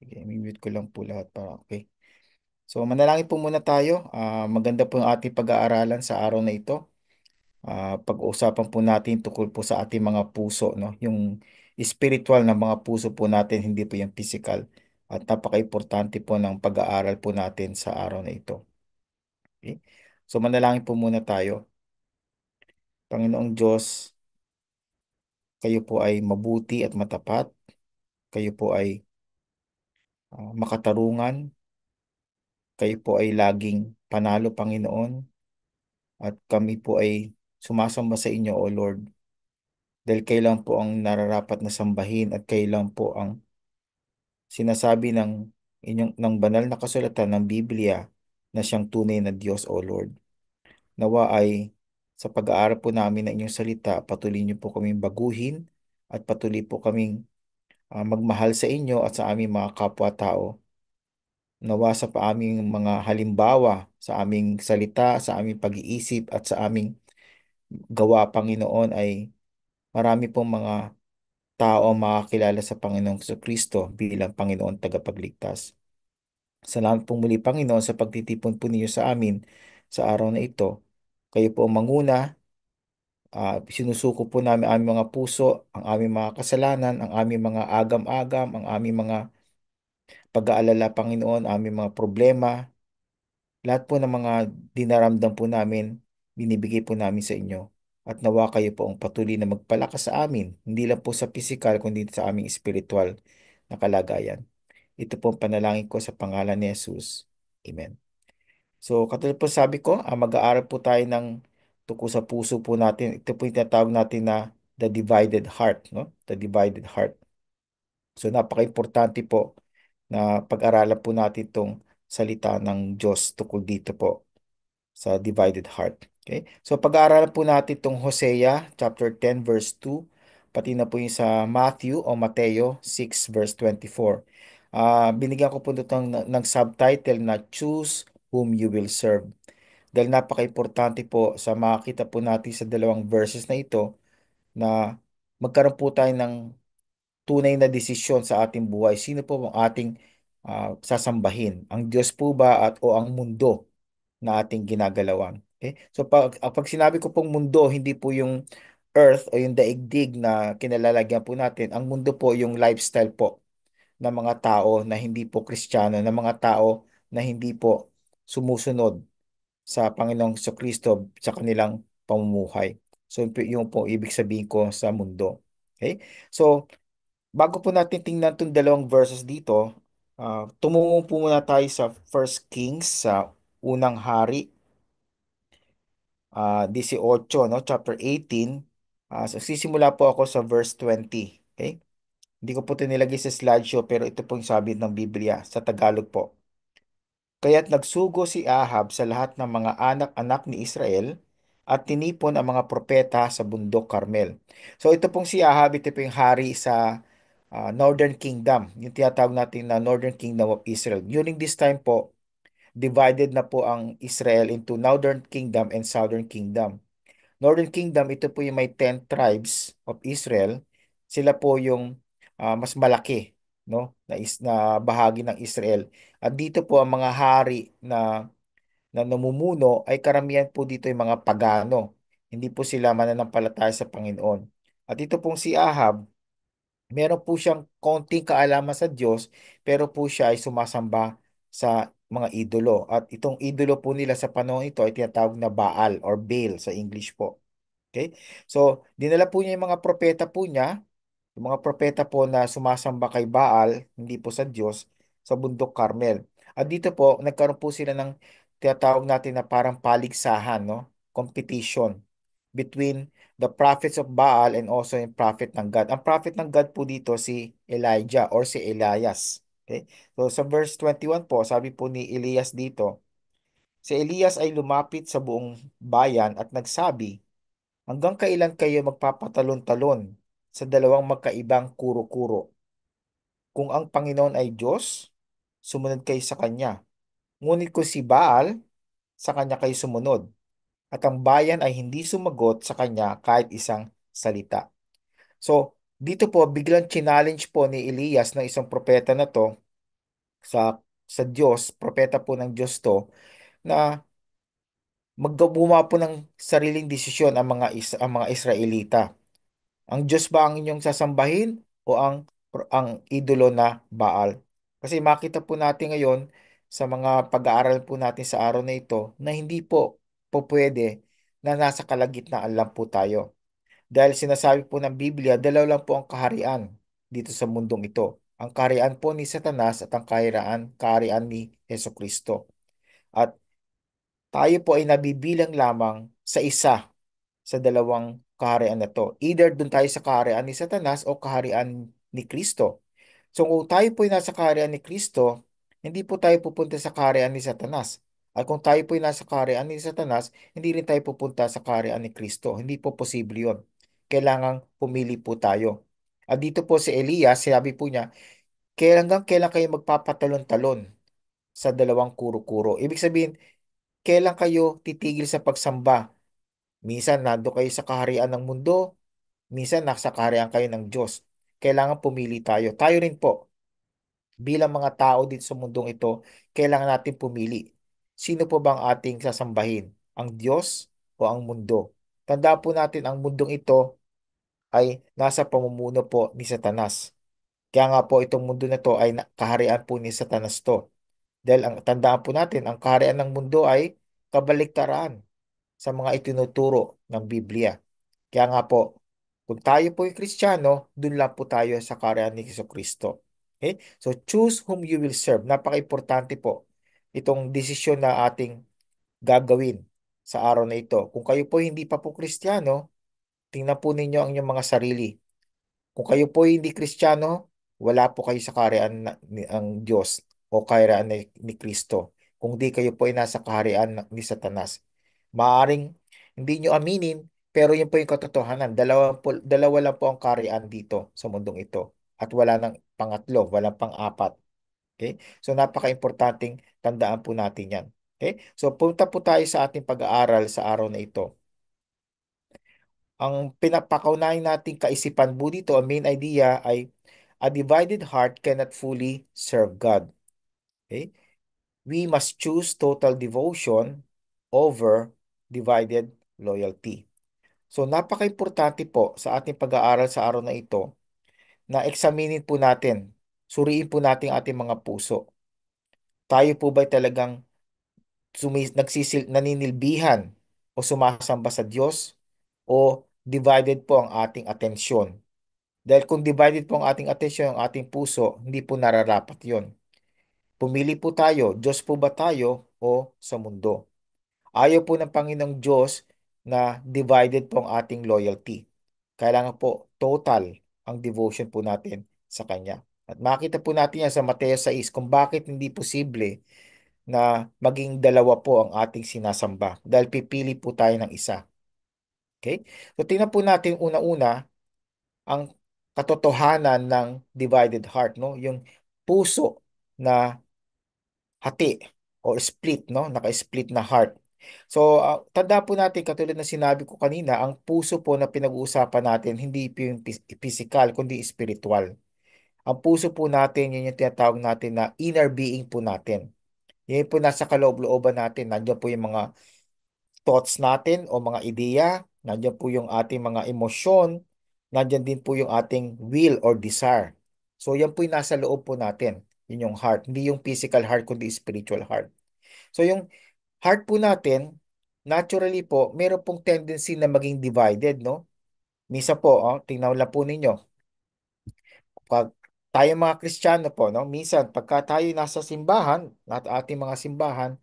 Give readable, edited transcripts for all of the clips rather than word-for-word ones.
Okay, mute ko lang po lahat para okay. So manalangin po muna tayo. Maganda po yung ating pag-aaralan sa araw na ito. Pag-uusapan po natin tungkol po sa ating mga puso, no? Yung spiritual na mga puso po natin, hindi po yung physical. At napaka-importante po ng pag-aaral po natin sa araw na ito. Okay? So manalangin po muna tayo. Panginoong Diyos, kayo po ay mabuti at matapat. Kayo po ay makatarungan. Kayo po ay laging panalo, Panginoon. At kami po ay sumasamba sa inyo, O Lord. Dahil kayo lang po ang nararapat na sambahin at kayo lang po ang sinasabi ng banal na kasulatan ng Biblia na siyang tunay na Diyos, O Lord. Nawa ay sa pag-aaral po namin ng inyong salita, patuloy niyo po kaming baguhin at patuloy po kaming magmahal sa inyo at sa aming mga kapwa-tao. Nawa sa aming mga halimbawa, sa aming salita, sa aming pag-iisip at sa aming gawa, Panginoon, ay marami pong mga tao ang makakilala sa Panginoong Kristo bilang Panginoon tagapagligtas. Salamat pong muli, Panginoon, sa pagtitipon po ninyo sa amin sa araw na ito. Kayo po ang manguna. Sinusuko po namin ang aming mga puso, ang aming mga kasalanan, ang aming mga agam-agam, ang aming mga pag-aalala, Panginoon, aming mga problema. Lahat po ng mga dinaramdam po namin, binibigay po namin sa inyo. At nawa kayo po ang patuloy na magpalakas sa amin, hindi lang po sa pisikal, kundi sa aming spiritual na kalagayan. Ito po ang panalangin ko sa pangalan ni Jesus. Amen. So, katulad po sabi ko, mag-aaral po tayo ng tungkol sa puso po natin. Ito po yung tinatawag natin na the divided heart, no? The divided heart. So, napaka-importante po na pag-aralan po natin itong salita ng Diyos tungkol dito po sa divided heart. Okay? So, pag-aaralan po natin itong Hosea chapter 10 verse 2, pati na po yung sa Matthew o Mateo 6 verse 24. Binigyan ko po ito ng subtitle na Choose Whom You Will Serve. Dahil napaka-importante po sa makita po natin sa dalawang verses na ito na magkaroon po tayo ng tunay na desisyon sa ating buhay. Sino po ang ating sasambahin? Ang Diyos po ba at o ang mundo na ating ginagalawan? Okay? So pag sinabi ko pong mundo, hindi po yung earth o yung daigdig na kinalalagyan po natin. Ang mundo po yung lifestyle po ng mga tao na hindi po Kristiyano, ng mga tao na hindi po sumusunod sa Panginoong Kristo sa kanilang pamumuhay. So, yung po ibig sabihin ko sa mundo. Okay? So, bago po natin tingnan itong dalawang verses dito, tumungo po muna tayo sa First Kings, sa unang hari, 18, no? Chapter 18. So, sisimula po ako sa verse 20. Okay? Hindi ko po ito nilagay sa slideshow pero ito po yung sabi ng Biblia sa Tagalog po. Kaya't nagsugo si Ahab sa lahat ng mga anak-anak ni Israel at tinipon ang mga propeta sa bundok Carmel. So ito pong si Ahab, ito po yung hari sa Northern Kingdom, yung tinatawag natin na Northern Kingdom of Israel. During this time po, divided na po ang Israel into Northern Kingdom and Southern Kingdom. Northern Kingdom, ito po yung may 10 tribes of Israel. Sila po yung mas malaki, no? Na bahagi ng Israel. At dito po ang mga hari na namumuno ay karamihan po dito yung mga pagano. Hindi po sila mananampalataya sa Panginoon. At ito pong si Ahab, meron po siyang konting kaalaman sa Diyos, pero po siya ay sumasamba sa mga idolo. At itong idolo po nila sa panahon ito ay tinatawag na Baal or Baal sa English po. Okay? So, dinala po niya yung mga propeta po niya, yung mga propeta po na sumasamba kay Baal, hindi po sa Diyos, sa bundok Carmel. At dito po, nagkaroon po sila ng tinatawag natin na parang paligsahan, no? Competition between the prophets of Baal and also yung prophet ng God. Ang prophet ng God po dito si Elijah or si Elias. Okay? So sa verse 21 po, sabi po ni Elias dito, si Elias ay lumapit sa buong bayan at nagsabi, hanggang kailan kayo magpapatalon-talon sa dalawang magkaibang kuro-kuro? Kung ang Panginoon ay Diyos, sumunod kayo sa Kanya. Ngunit kung si Baal, sa Kanya kayo sumunod. At ang bayan ay hindi sumagot sa Kanya kahit isang salita. So, dito po, biglang challenge po ni Elias ng isang propeta na to sa sa Diyos, propeta po ng Diyos to, na gumawa po ng sariling desisyon ang mga Israelita. Ang Diyos ba ang inyong sasambahin o ang idolo na Baal? Kasi makita po natin ngayon sa mga pag-aaral po natin sa araw na ito na hindi po pwede na nasa kalagitnaan lang po tayo. Dahil sinasabi po ng Biblia, dalaw lang po ang kaharian dito sa mundong ito. Ang kaharian po ni Satanas at ang kaharian ni Heso Kristo. At tayo po ay nabibilang lamang sa isa sa dalawang kaharian na to. Either dun tayo sa kaharian ni Satanas o kaharian ni Kristo. So kung tayo po ay nasa kaharian ni Kristo, hindi po tayo pupunta sa kaharian ni Satanas. At kung tayo po ay nasa kaharian ni Satanas, hindi rin tayo pupunta sa kaharian ni Kristo. Hindi po posible yun. Kailangang pumili po tayo. At dito po si Elias, sinabi po niya, hanggang kailan kayo magpapatalon-talon sa dalawang kuro-kuro? Ibig sabihin, kailan kayo titigil sa pagsamba? Minsan nando kayo sa kaharian ng mundo, minsan nasa kaharian kayo ng Diyos. Kailangan pumili tayo. Tayo rin po, bilang mga tao dito sa mundong ito, kailangan natin pumili. Sino po bang ating sasambahin? Ang Diyos o ang mundo? Tandaan po natin, ang mundong ito ay nasa pamumuno po ni Satanas. Kaya nga po itong mundo na to ay kaharian po ni Satanas to. Dahil ang tandaan po natin, ang kaharian ng mundo ay kabaliktaran sa mga itinuturo ng Biblia. Kaya nga po, kung tayo po ay Kristiyano, dun lang po tayo sa kaharian ni Kristo. Okay? So choose whom you will serve. Napaka-importante po itong desisyon na ating gagawin sa araw na ito. Kung kayo po hindi pa po Kristiyano, tingnan po ninyo ang inyong mga sarili. Kung kayo po hindi Kristiyano, wala po kayo sa kaharian ang Diyos o kaharian ni Kristo. Kung di kayo po ay nasa kaharian ni Satanas. Maaring hindi nyo aminin, pero yun po yung katotohanan. Dalawa lang po ang kaharian dito sa mundong ito. At wala nang pangatlo, walang pang-apat. Okay? So napaka-importanting tandaan po natin yan. Okay? So punta po tayo sa ating pag-aaral sa araw na ito. Ang pinapakaunahin nating kaisipan po dito, ang main idea ay a divided heart cannot fully serve God. Okay? We must choose total devotion over divided loyalty. So napaka-importante po sa ating pag-aaral sa araw na ito na examinin po natin, suriin po natin ating mga puso. Tayo po ba talagang naninilbihan o sumasamba sa Diyos o divided po ang ating atensyon? Dahil kung divided po ang ating atensyon, ang ating puso, hindi po nararapat yon. Pumili po tayo, Diyos po ba tayo o sa mundo? Ayaw po ng Panginoong Diyos na divided po ang ating loyalty. Kailangan po total ang devotion po natin sa Kanya. At makita po natin yan sa Mateo 6 kung bakit hindi posible na maging dalawa po ang ating sinasamba. Dahil pipili po tayo ng isa. Okay? So tingnan po natin una-una ang katotohanan ng divided heart, no? Yung puso na hati or split, no? Naka-split na heart. So, tanda po natin, katulad na sinabi ko kanina, ang puso po na pinag-uusapan natin, hindi po yung physical, kundi spiritual. Ang puso po natin, yun yung tinatawag natin na inner being po natin. Yan po nasa kaloob-looban natin. Nandiyan po yung mga thoughts natin o mga ideya, nandiyan po yung ating mga emosyon, nandiyan din po yung ating will or desire. So yan po yung nasa loob po natin, yun yung heart. Hindi yung physical heart, kundi spiritual heart. So yung heart po natin, naturally po, meron pong tendency na maging divided, no? Misa po, tingnan lang po ninyo. Pag tayo mga Kristiyano po, no? Minsan, pagka tayo nasa simbahan, at ating mga simbahan,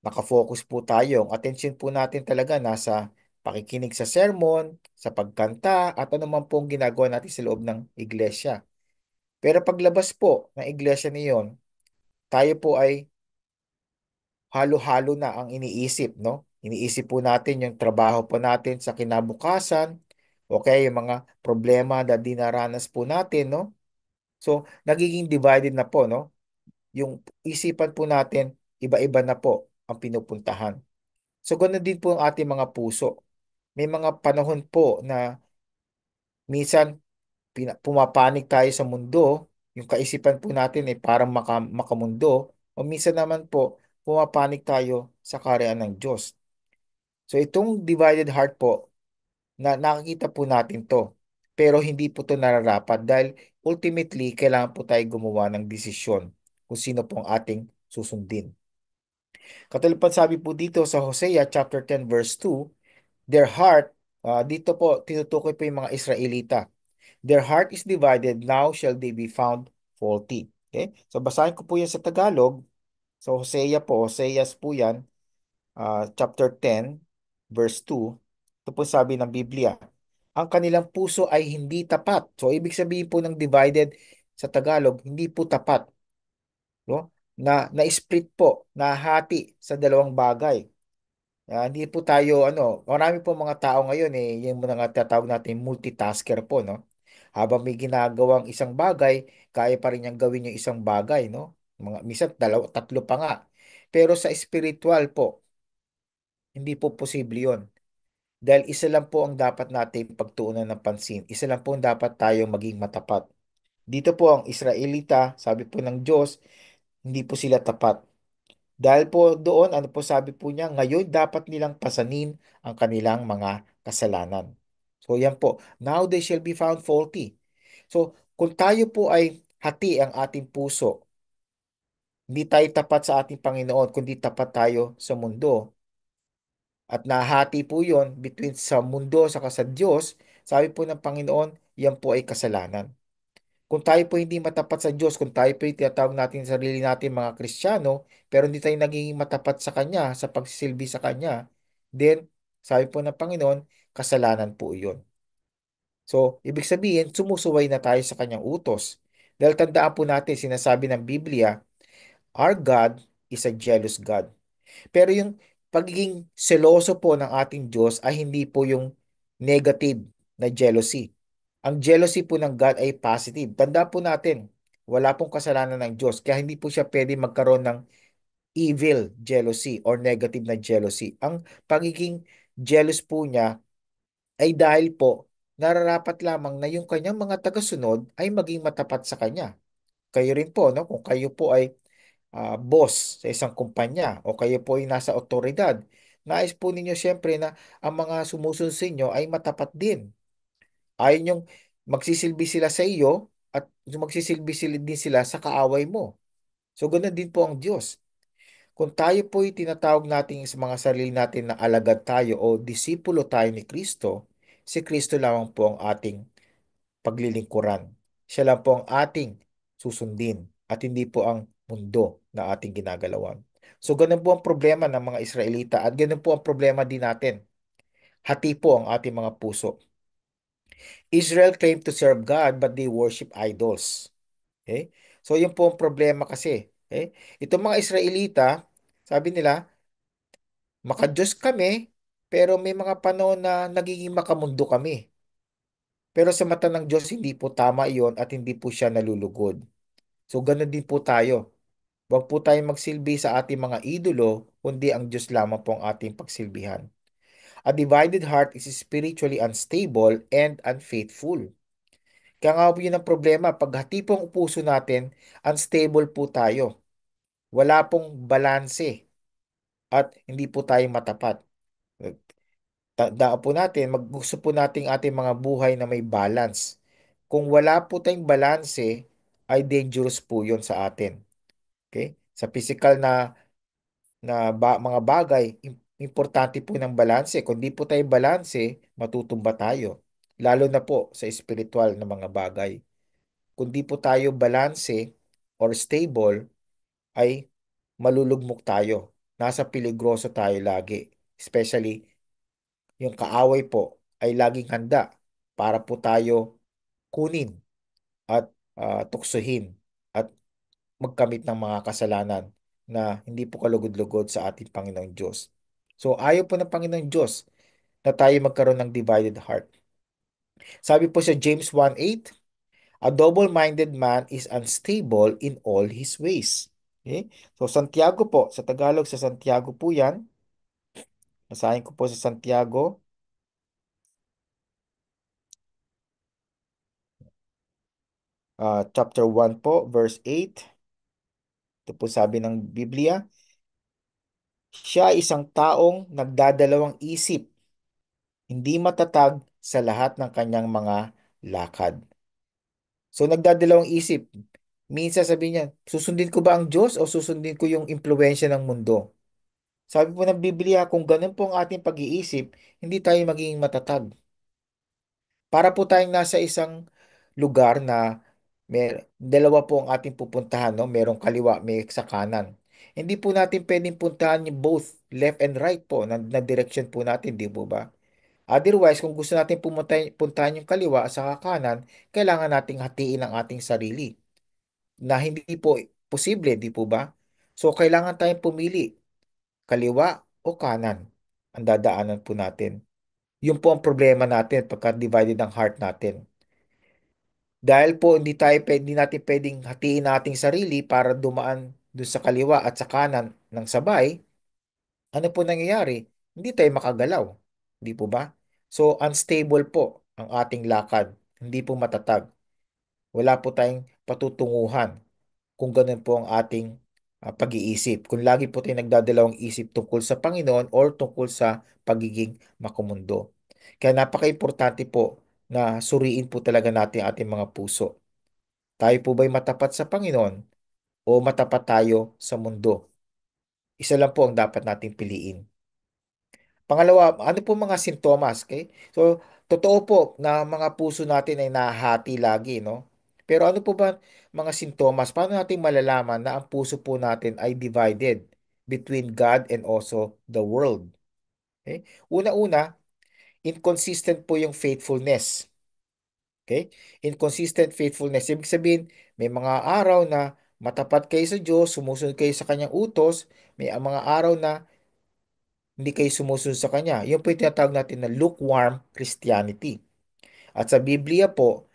nakafocus po tayo. Ang attention po natin talaga nasa pakikinig sa sermon, sa pagkanta, at ano man pong ginagawa natin sa loob ng iglesia. Pero paglabas po ng iglesia niyon, tayo po ay halo-halo na ang iniisip, no? Iniisip po natin yung trabaho po natin sa kinabukasan, okay, yung mga problema na dinaranas po natin, no? So, nagiging divided na po, no? Yung isipan po natin, iba-iba na po ang pinupuntahan. So, ganoon din po ang ating mga puso. May mga panahon po na minsan pumapanig tayo sa mundo, Yung kaisipan po natin ay parang makamundo o minsan naman po pumapanig tayo sa kaharian ng Diyos. So itong divided heart po, nakikita po natin to. Pero hindi po to nararapat dahil ultimately kailangan po tayo gumawa ng desisyon kung sino pong ating susundin. Katulad pa sabi po dito sa Hosea chapter 10 verse 2, their heart, dito po tinutukoy po yung mga Israelita. Their heart is divided, now shall they be found faulty. Okay? So basahin ko po yan sa Tagalog. So Hosea po, Hoseas po yan, chapter 10, verse 2. Ito po sabi ng Biblia. Ang kanilang puso ay hindi tapat. So ibig sabihin po ng divided sa Tagalog, hindi po tapat. No? Na-split po, nahati sa dalawang bagay. Hindi po tayo, marami po mga tao ngayon yung mga tatawag natin multitasker po, no? Habang may ginagawang isang bagay, kaya pa rin niyang gawin yung isang bagay, no? Minsan, dalawa, tatlo pa nga. Pero sa spiritual po, hindi po posible yun. Dahil isa lang po ang dapat natin pagtuunan ng pansin. Isa lang po ang dapat tayo maging matapat. Dito po ang Israelita, sabi po ng Diyos, hindi po sila tapat. Dahil po doon, ano po sabi po niya, ngayon dapat nilang pasanin ang kanilang mga kasalanan. So yan po, now they shall be found faulty. So kung tayo po ay hati ang ating puso, hindi tayo tapat sa ating Panginoon, kundi tapat tayo sa mundo. At nahati po yon between sa mundo saka sa Diyos, sabi po ng Panginoon, yan po ay kasalanan. Kung tayo po hindi matapat sa Diyos, kung tayo po yung tinatawag natin sa sarili natin mga Kristiyano, pero hindi tayo naging matapat sa Kanya, sa pagsisilbi sa Kanya, then, sabi po ng Panginoon, kasalanan po iyon. So, ibig sabihin, sumusuway na tayo sa Kanyang utos. Dahil tandaan po natin, sinasabi ng Biblia, our God is a jealous God. Pero yung pagiging seloso po ng ating Diyos ay hindi po yung negative na jealousy. Ang jealousy po ng God ay positive. Tanda po natin, wala pong kasalanan ng Diyos. Kaya hindi po siya pwede magkaroon ng evil jealousy or negative na jealousy. Ang pagiging jealous po niya ay dahil po nararapat lamang na yung kanyang mga tagasunod ay maging matapat sa kanya. Kayo rin po, no? Kung kayo po ay boss sa isang kumpanya o kayo po ay nasa otoridad, nais po ninyo siyempre na ang mga sumusunod sa inyo ay matapat din. Ayaw nyong magsisilbi sila sa iyo at magsisilbi sila din sila sa kaaway mo. So, ganoon din po ang Diyos. Kung tayo po ay tinatawag natin sa mga sarili natin na alagad tayo o disipulo tayo ni Kristo, si Kristo lamang po ang ating paglilingkuran. Siya lang po ang ating susundin at hindi po ang mundo na ating ginagalawan. So, ganun po ang problema ng mga Israelita at ganun po ang problema din natin. Hati po ang ating mga puso. Israel claimed to serve God but they worship idols. Okay? So, yun po ang problema kasi. Okay? Itong mga Israelita, sabi nila, makadiyos kami, pero may mga panahon na nagiging makamundo kami. Pero sa mata ng Diyos, hindi po tama iyon at hindi po siya nalulugod. So, ganun din po tayo. Huwag po tayong magsilbi sa ating mga idolo, kundi ang Diyos lamang po ang ating pagsilbihan. A divided heart is spiritually unstable and unfaithful. Kaya nga po yun ang problema. Pag hati po ang puso natin, unstable po tayo. Wala pong balanse at hindi po tayo matapat. Tandaan po natin, gusto po natin ating mga buhay na may balance. Kung wala po tayong balanse, ay dangerous po yun sa atin. Okay? Sa physical na mga bagay, importante po ng balanse. Kung di po tayo balanse, matutumba tayo. Lalo na po sa spiritual na mga bagay. Kung di po tayo balanse or stable, ay malulugmok tayo. Nasa peligroso tayo lagi. Especially, yung kaaway po ay laging handa para po tayo kunin at tuksohin at magkamit ng mga kasalanan na hindi po kalugod-lugod sa ating Panginoong Diyos. So, ayaw po ng Panginoong Diyos na tayo magkaroon ng divided heart. Sabi po sa James 1:8, a double-minded man is unstable in all his ways. Okay? So, Santiago po, sa Tagalog, sa Santiago po yan. Basahin ko po sa Santiago. chapter 1 po, verse 8. Ito po sabi ng Biblia, siya ay isang taong nagdadalawang isip, hindi matatag sa lahat ng kanyang mga lakad. So nagdadalawang isip. Minsan sabi niya, susundin ko ba ang Diyos o susundin ko yung impluensya ng mundo? Sabi po ng Biblia, kung ganun po ang ating pag-iisip, hindi tayo magiging matatag. Para po tayong nasa isang lugar na dalawa po ang ating pupuntahan, no? Merong kaliwa, may sa kanan. Hindi po natin pwedeng puntahan yung both left and right po na direction po natin, di po ba? Otherwise, kung gusto natin puntahan yung kaliwa sa kanan, kailangan nating hatiin ang ating sarili na hindi po posible, di po ba? So, kailangan tayong pumili, kaliwa o kanan ang dadaanan po natin. Yun po ang problema natin pagka divided ang heart natin. Dahil po hindi natin pwedeng hatiin nating sarili para dumaan doon sa kaliwa at sa kanan ng sabay, ano po nangyayari? Hindi tayo makagalaw. Hindi po ba? So, unstable po ang ating lakad. Hindi po matatag. Wala po tayong patutunguhan kung ganun po ang ating pag-iisip. Kung lagi po tayong nagdadalawang isip tungkol sa Panginoon or tungkol sa pagiging makumundo. Kaya napaka-importante po na suriin po talaga natin ang ating mga puso. Tayo po ba'y matapat sa Panginoon o matapat tayo sa mundo? Isa lang po ang dapat nating piliin. Pangalawa, ano po mga sintomas? Okay? So, totoo po na mga puso natin ay nahati lagi, no? Pero ano po ba mga sintomas? Paano natin malalaman na ang puso po natin ay divided between God and also the world? Okay? Una-una, inconsistent po yung faithfulness. Okay? Inconsistent faithfulness. Ibig sabihin, may mga araw na matapat kayo sa Diyos, sumusunod kayo sa kanyang utos, may mga araw na hindi kayo sumusunod sa kanya. Yun po yung tinatawag natin na lukewarm Christianity. At sa Biblia po,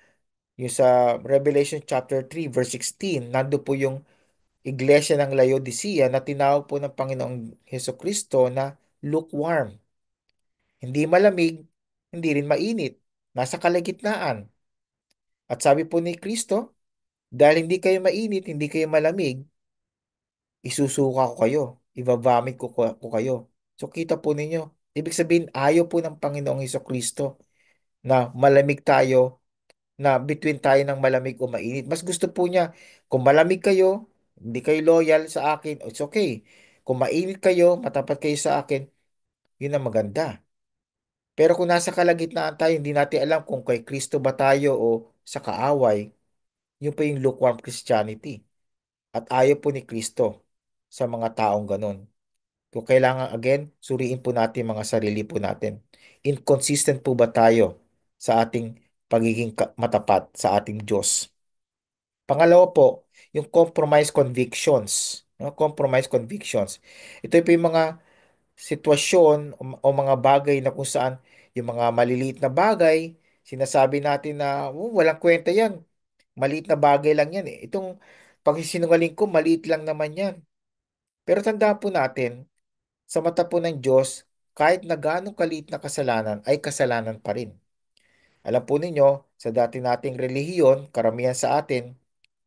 yung sa Revelation chapter 3 verse 16, nando po yung iglesia ng Laodicea na tinawag po ng Panginoong Heso Kristo na lukewarm. Hindi malamig, hindi rin mainit. Nasa kalagitnaan. At sabi po ni Kristo, dahil hindi kayo mainit, hindi kayo malamig, isusuka ko kayo. Ibabamig ko kayo. So kita po ninyo, ibig sabihin ayaw po ng Panginoong Kristo na malamig tayo, na between tayo ng malamig o mainit. Mas gusto po niya, kung malamig kayo, hindi kayo loyal sa akin, it's okay. Kung mainit kayo, matapat kayo sa akin, yun ang maganda. Pero kung nasa kalagitnaan tayo, hindi natin alam kung kay Kristo ba tayo o sa kaaway, yun po yung lukewarm Christianity. At ayaw po ni Kristo sa mga taong ganun. Kung kailangan, again, suriin po natin mga sarili po natin. Inconsistent po ba tayo sa ating pagiging matapat sa ating Diyos? Pangalawa po, yung compromise convictions. No? Compromise convictions. Ito po yung mga sitwasyon o mga bagay na kung saan yung mga maliliit na bagay, sinasabi natin na walang kwenta yan. Maliit na bagay lang yan eh. Itong pagsisinungaling ko, maliit lang naman yan. Pero tandaan po natin, sa mata po ng Diyos, kahit na gaano kaliit na kasalanan, ay kasalanan pa rin. Alam po ninyo, sa dati nating relihiyon, karamihan sa atin,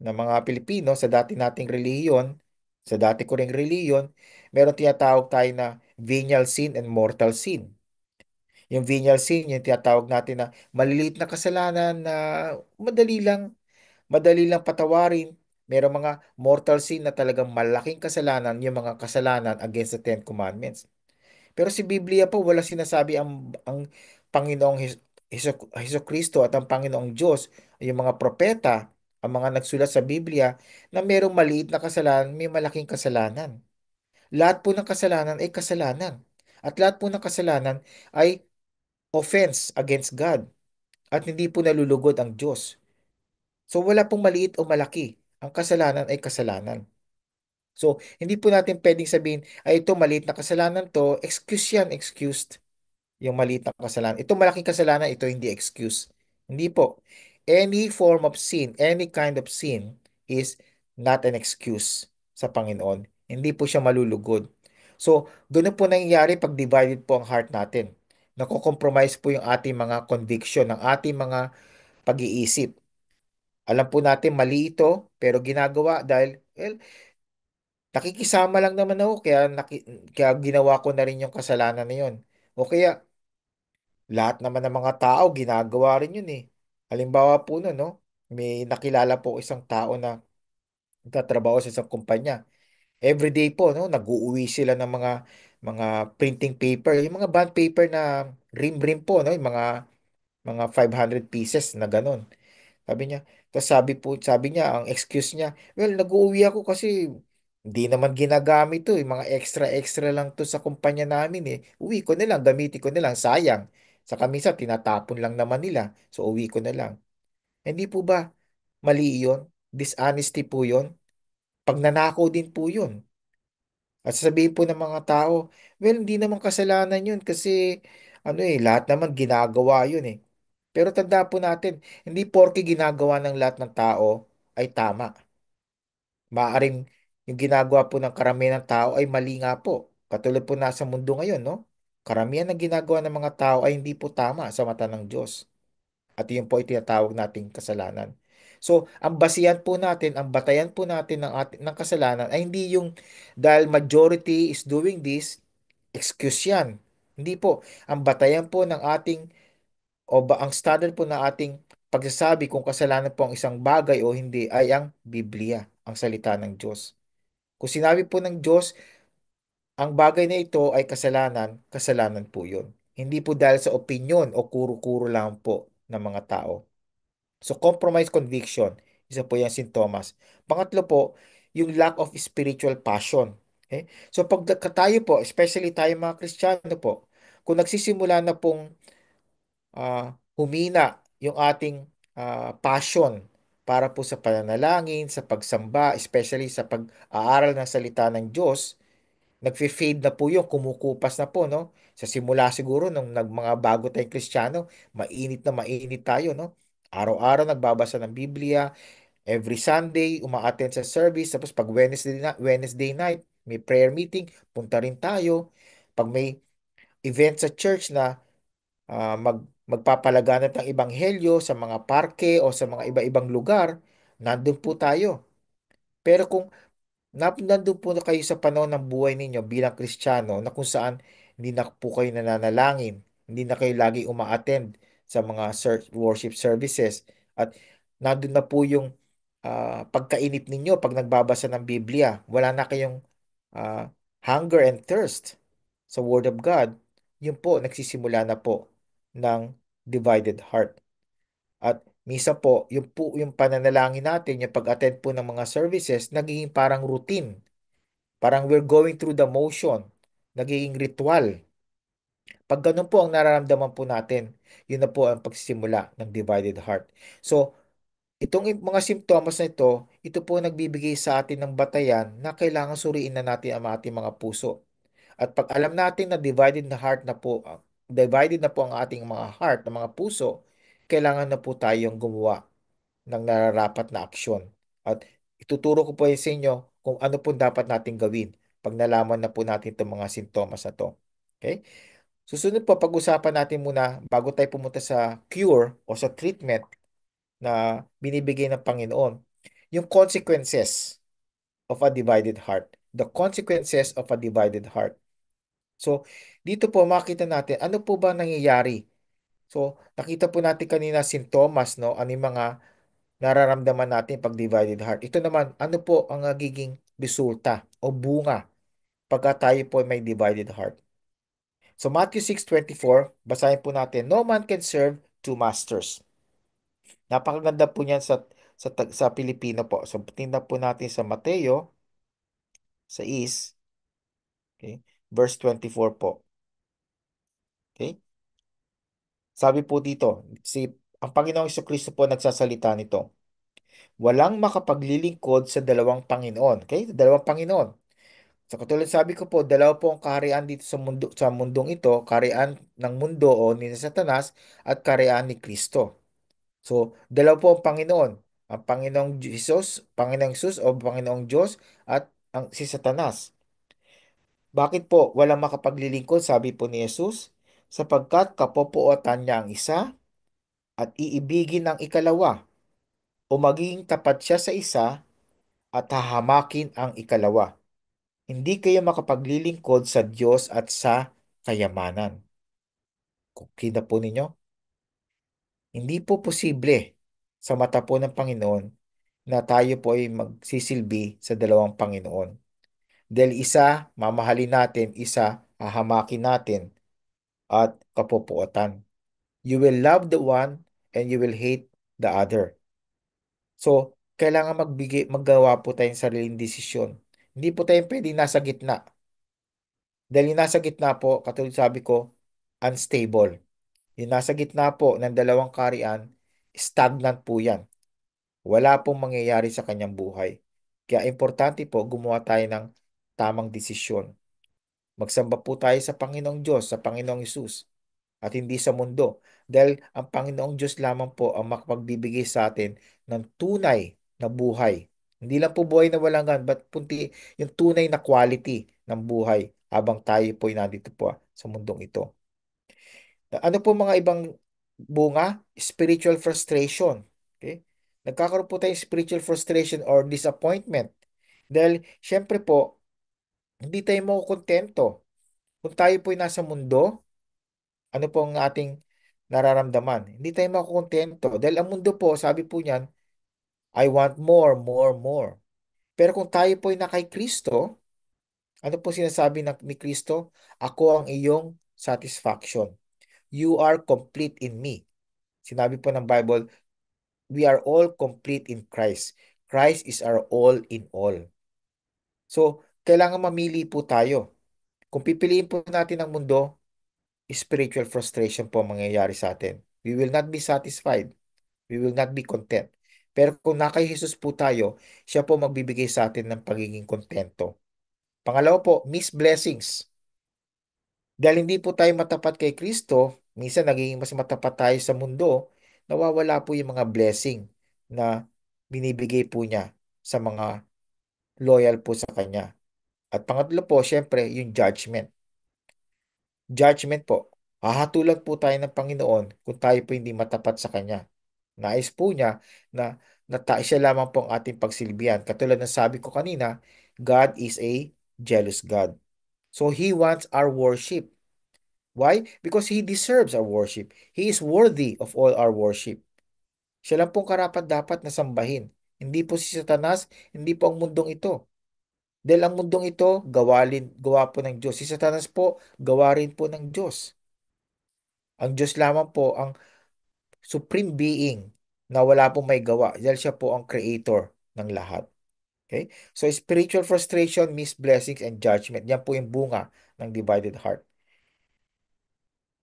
ng mga Pilipino, sa dati nating relihiyon, sa dati ko ring relihiyon, meron tinatawag tayo na venial sin and mortal sin. Yung venial sin, yung tinatawag natin na maliliit na kasalanan na madali lang, madali lang patawarin. Merong mga mortal sin na talagang malaking kasalanan, yung mga kasalanan against the Ten Commandments. Pero si Biblia po, wala sinasabi ang Panginoong Heso Kristo at ang Panginoong Diyos, yung mga propeta, ang mga nagsulat sa Biblia, na merong maliit na kasalanan, may malaking kasalanan. Lahat po ng kasalanan ay kasalanan. At lahat po ng kasalanan ay offense against God. At hindi po nalulugod ang Diyos. So wala pong maliit o malaki. Ang kasalanan ay kasalanan. So, hindi po natin pwedeng sabihin, ay ito maliit na kasalanan to, excuse yan, excused. Yung maliit na kasalanan. Ito malaking kasalanan, ito hindi excuse. Hindi po. Any form of sin, any kind of sin is not an excuse sa Panginoon. Hindi po siya malulugod. So, doon po nangyayari pag divided po ang heart natin. Nako-compromise po yung ating mga conviction, ang ating mga pag-iisip. Alam po natin mali ito, pero ginagawa dahil, well, nakikisama lang naman ako, kaya ginawa ko na rin yung kasalanan na yun. O kaya, lahat naman ng mga tao, ginagawa rin yun eh. Halimbawa po no, no? May nakilala po isang tao na nagtatrabaho sa isang kumpanya. Everyday po, no? Nag-uuwi sila ng mga printing paper, yung mga bond paper na rim-rim po, no? Yung mga 500 pieces na ganun. Sabi niya, tapos sabi niya, ang excuse niya, well, nag-uuwi ako kasi hindi naman ginagamit to, yung mga extra-extra lang to sa kumpanya namin eh. Uwi ko na lang, gamitin ko na lang, sayang. Sa kamisa, tinatapon lang naman nila. So, uwi ko na lang. Hindi po ba mali yun? Dishonesty po yun? Pagnanakaw din po yun. At sasabihin po ng mga tao, well, hindi naman kasalanan yun kasi ano eh, lahat naman ginagawa yun eh. Pero tanda po natin, hindi porke ginagawa ng lahat ng tao ay tama. Maaaring yung ginagawa po ng karamihan ng tao ay mali nga po. Katulad po nasa mundo ngayon, no? Karamihan ng ginagawa ng mga tao ay hindi po tama sa mata ng Diyos. At yun po ay tinatawag nating kasalanan. So, ang basihan po natin, ang batayan po natin ng kasalanan ay hindi yung dahil majority is doing this, excuse yan. Hindi po. Ang batayan po ng ating ang standard po ng ating pagsasabi kung kasalanan po ang isang bagay o hindi ay ang Biblia, ang salita ng Diyos. Kung sinabi po ng Diyos, ang bagay na ito ay kasalanan, kasalanan po yun. Hindi po dahil sa opinion o kuro-kuro lang po ng mga tao. So, compromise conviction, isa po yung sintomas. Pangatlo po, yung lack of spiritual passion. Okay? So, pag tayo po, especially tayo mga Kristiyano po, kung nagsisimula na pong humina yung ating passion para po sa pananalangin, sa pagsamba, especially sa pag-aaral ng salita ng Diyos, nagfe-fade na po yun, kumukupas na po, no? Sa simula siguro, nung mga bago tayong Kristiyano, mainit na mainit tayo, no? Araw-araw nagbabasa ng Biblia, every Sunday, uma-attend sa service, tapos pag Wednesday night, may prayer meeting, punta rin tayo. Pag may event sa church na magpapalaganap ng ebanghelyo sa mga parke o sa mga iba-ibang lugar, nandun po tayo. Pero kung nandun po na kayo sa panahon ng buhay ninyo bilang Kristiyano na kung saan hindi na po kayo nananalangin, hindi na kayo lagi uma-attend sa mga worship services at nandun na po yung pagkainip ninyo pag nagbabasa ng Biblia. Wala na kayong ah, hunger and thirst sa Word of God. Yun po, nagsisimula na po ng divided heart. At misa po, yung pananalangin natin, yung pag-attend po ng mga services, nagiging parang routine. Parang we're going through the motion. Nagiging ritual. Pag ganun po ang nararamdaman po natin, yun na po ang pagsisimula ng divided heart. So, itong mga simptomas na ito po nagbibigay sa atin ng batayan na kailangan suriin na natin ang ating mga puso. At pag alam natin na divided na po ang ating mga heart, ang mga puso, kailangan na po tayong gumawa ng nararapat na aksyon. At ituturo ko po yun sa inyo kung ano po dapat natin gawin pag nalaman na po natin itong mga sintomas na to. Okay? Susunod po, pag-usapan natin muna bago tayo pumunta sa cure o sa treatment na binibigay ng Panginoon, yung consequences of a divided heart. The consequences of a divided heart. So, dito po makita natin ano po ba nangyayari. So, nakita po natin kanina sintomas, no? Ano yung mga nararamdaman natin pag divided heart. Ito naman, ano po ang nagiging resulta o bunga pagka tayo po may divided heart. So, Matthew 6:24, basahin po natin, no man can serve two masters. Napakaganda po niyan sa Pilipino po. So, tingnan po natin sa Mateo 6, okay, verse 24 po. Okay? Sabi po dito, ang Panginoong Kristo po nagsasalita nito. Walang makapaglilingkod sa dalawang Panginoon. Okay? Dalawang Panginoon. So katulad sabi ko po, dalawa po ang kaharian dito sa mundong ito, kaharian ng mundo o ni Satanas at kaharian ni Kristo. So, dalawa po ang Panginoon. Ang Panginoong Jesus o Panginoong Diyos at si Satanas. Bakit po walang makapaglilingkod, sabi po ni Jesus? Sapagkat kapopuotan niya ang isa at iibigin ang ikalawa. o magiging tapat siya sa isa at hahamakin ang ikalawa. Hindi kayo makapaglilingkod sa Diyos at sa kayamanan. Kita po ninyo? Hindi po posible sa mata po ng Panginoon na tayo po ay magsisilbi sa dalawang Panginoon. Dahil isa, mamahalin natin, isa, hahamakin natin at kapupuotan. You will love the one and you will hate the other. So, kailangan maggawa po tayong sariling desisyon. Hindi po tayo pwedeng nasa gitna. Dahil yung nasa gitna po, katulad sabi ko, unstable. Yung nasa gitna po ng dalawang karian, stagnant po yan. Wala pong mangyayari sa kanyang buhay. Kaya importante po gumawa tayo ng tamang desisyon. Magsamba po tayo sa Panginoong Diyos, sa Panginoong Hesus, at hindi sa mundo. Dahil ang Panginoong Diyos lamang po ang makapagbibigay sa atin ng tunay na buhay. Hindi lang po buhay na walang gan, but punti yung tunay na quality ng buhay habang tayo po ay nandito po sa mundong ito. Ano po mga ibang bunga? Spiritual frustration. Okay? Nagkakaroon po tayo ng spiritual frustration or disappointment. Dahil, syempre po, hindi tayo makukontento. Kung tayo po ay nasa mundo, ano po ang ating nararamdaman? Hindi tayo makukontento. Dahil ang mundo po, sabi po niyan, I want more, more, more. Pero kung tayo po ay nakay Kristo, ano po sinasabi ni Kristo? Ako ang iyong satisfaction. You are complete in me. Sinabi po ng Bible, we are all complete in Christ. Christ is our all in all. So, kailangan mamili po tayo. Kung pipiliin po natin ang mundo, spiritual frustration po ang mangyayari sa atin. We will not be satisfied. We will not be content. Pero kung nakay Jesus po tayo, siya po magbibigay sa atin ng pagiging kontento. Pangalawa po, miss blessings. Dahil hindi po tayo matapat kay Kristo, minsan nagiging mas matapat tayo sa mundo, nawawala po yung mga blessing na binibigay po niya sa mga loyal po sa Kanya. At pangatlo po, syempre, yung judgment. Judgment po. Hahatulan po tayo ng Panginoon kung tayo po hindi matapat sa Kanya. Nais po niya na siya lamang po ang ating pagsilbihan. Katulad ng sabi ko kanina, God is a jealous God. So He wants our worship. Why? Because He deserves our worship. He is worthy of all our worship. Siya lang pong karapat-dapat na sambahin. Hindi po si Satanas, hindi po ang mundong ito. Dahil ang mundong ito, gawa po ng Diyos. Si Satanas po, gawa rin po ng Diyos. Ang Diyos lamang po ang supreme being na wala pong may gawa. Dahil siya po ang creator ng lahat. Okay? So spiritual frustration, missed blessings, and judgment. Yan po yung bunga ng divided heart.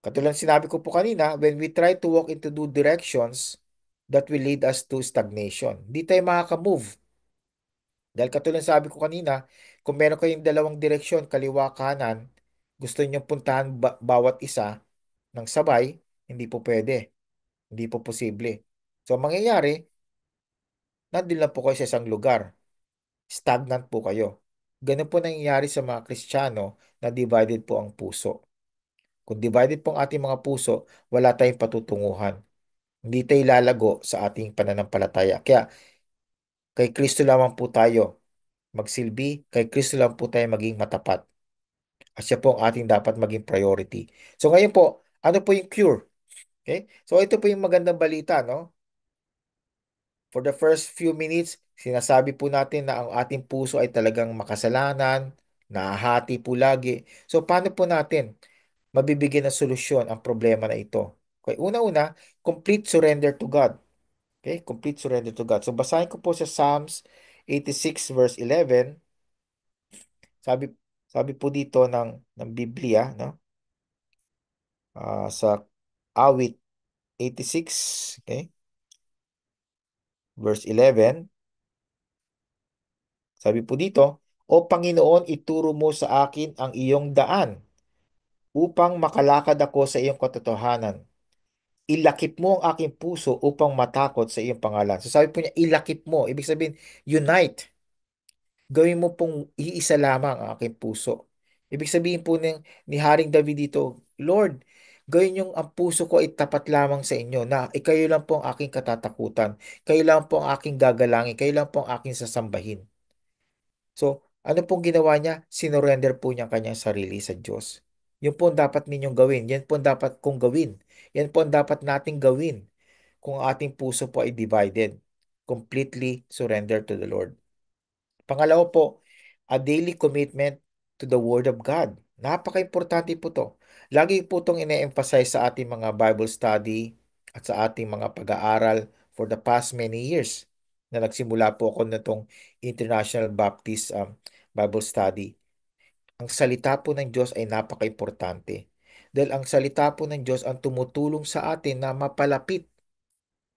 Katulad sinabi ko po kanina, when we try to walk into two directions, that will lead us to stagnation. Hindi tayo makaka-move. Dahil katulad sabi ko kanina, kung meron kayong dalawang direksyon, kaliwa, kanan, gusto niyo puntahan bawat isa ng sabay, hindi po pwede. Hindi po posible. So, ang mangyayari, nandun lang po kayo sa isang lugar. Stagnant po kayo. Ganun po nangyayari sa mga Kristiyano na divided po ang puso. Kung divided po ang ating mga puso, wala tayong patutunguhan. Hindi tayo lalago sa ating pananampalataya. Kaya kay Kristo lamang po tayo magsilbi, kay Kristo lang po tayo maging matapat. At siya po ang ating dapat maging priority. So ngayon po, ano po yung cure? Okay? So ito po yung magandang balita, no? For the first few minutes, sinasabi po natin na ang ating puso ay talagang makasalanan, nahahati po lagi. So paano po natin mabibigyan ng solusyon ang problema na ito? Okay, una-una, complete surrender to God. Okay, complete surrender to God. So basahin ko po sa Psalms 86 verse 11. Sabi sabi po dito ng Biblia, no? Sa awit 86, okay? Verse 11. Sabi po dito, O Panginoon, ituro mo sa akin ang iyong daan upang makalakad ako sa iyong katotohanan. Ilakip mo ang aking puso upang matakot sa iyong pangalan. So sabi po niya, ilakip mo. Ibig sabihin, unite. Gawin mo pong iisa lamang ang aking puso. Ibig sabihin po ni Haring David dito, Lord, Gawin yung ang puso ko ay tapat lamang sa inyo na kayo lang po ang aking katatakutan. Kayo lang po ang aking gagalangin. Kayo lang po ang aking sasambahin. So, ano pong ginawa niya? Sinorender po niya ang kanyang sarili sa Diyos. Yun po ang dapat ninyong gawin. Yan po ang dapat kong gawin. Yan po ang dapat nating gawin kung ang ating puso po ay divided. Completely surrender to the Lord. Pangalawa po, a daily commitment to the Word of God. Napaka-importante po to. Lagi po itong ine-emphasize sa ating mga Bible study at sa ating mga pag-aaral for the past many years na nagsimula po ako na itong International Baptist Bible Study. Ang salita po ng Diyos ay napaka-importante. Dahil ang salita po ng Diyos ang tumutulong sa atin na mapalapit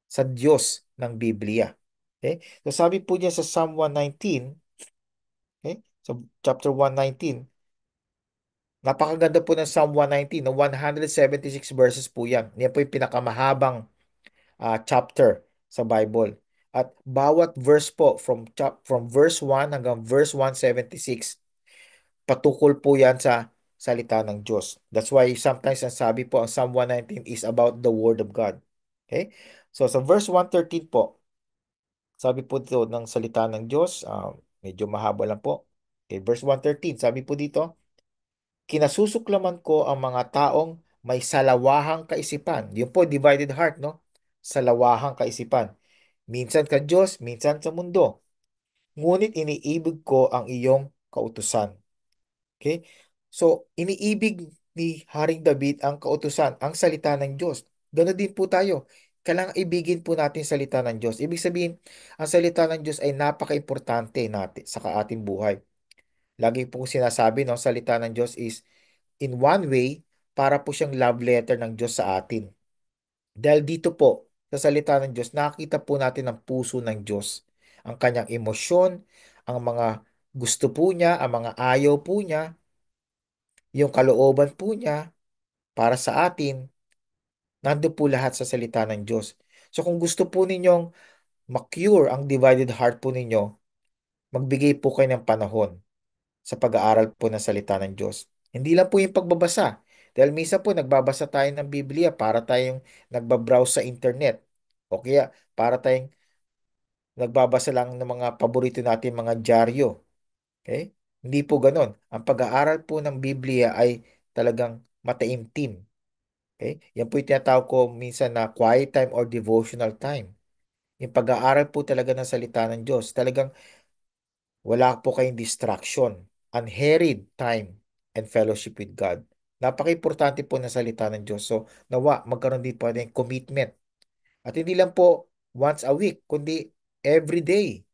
sa Diyos ng Biblia. Okay? So sabi po niya sa Psalm 119, okay? So chapter 119, napakaganda po ng Psalm 119, no? 176 verses po yan. Yan po yung pinakamahabang chapter sa Bible. At bawat verse po from verse 1 hanggang verse 176, patukol po yan sa salita ng Diyos. That's why sometimes ang sabi po ang Psalm 119 is about the Word of God. Okay? So sa verse 113 po, sabi po dito ng salita ng Diyos, medyo mahaba lang po. Okay, verse 113, sabi po dito, kinasusuklaman ko ang mga taong may salawahang kaisipan. Yun po, divided heart, no? Salawahang kaisipan. Minsan ka Diyos, minsan sa mundo. Ngunit iniibig ko ang iyong kautusan. Okay? So, iniibig ni Haring David ang kautusan, ang salita ng Diyos. Ganoon din po tayo. Kailangang ibigin po natin salita ng Diyos. Ibig sabihin, ang salita ng Diyos ay napaka-importante natin sa ating buhay. Lagi po sinasabi, no, salita ng Diyos is in one way, para po siyang love letter ng Diyos sa atin. Dahil dito po, sa salita ng Diyos, nakikita po natin ang puso ng Diyos. Ang kanyang emosyon, ang mga gusto po niya, ang mga ayaw po niya, yung kalooban po niya para sa atin, nandun po lahat sa salita ng Diyos. So kung gusto po ninyong ma-cure ang divided heart po ninyo, magbigay po kayo ng panahon sa pag-aaral po ng salita ng Diyos. Hindi lang po yung pagbabasa. Dahil minsan po nagbabasa tayo ng Biblia para tayong nagbabrowse sa internet. O kaya para tayong nagbabasa lang ng mga paborito natin mga dyaryo. Okay? Hindi po ganon. Ang pag-aaral po ng Biblia ay talagang mataimtim. Okay? Yan po yung tinatawag ko minsan na quiet time or devotional time. Yung pag-aaral po talaga ng salita ng Diyos. Talagang wala po kayong distraction. Unhurried time and fellowship with God. Napaka-importante po ng salita ng Diyos. So, nawa, magkaroon din po ng commitment. At hindi lang po once a week, kundi every day.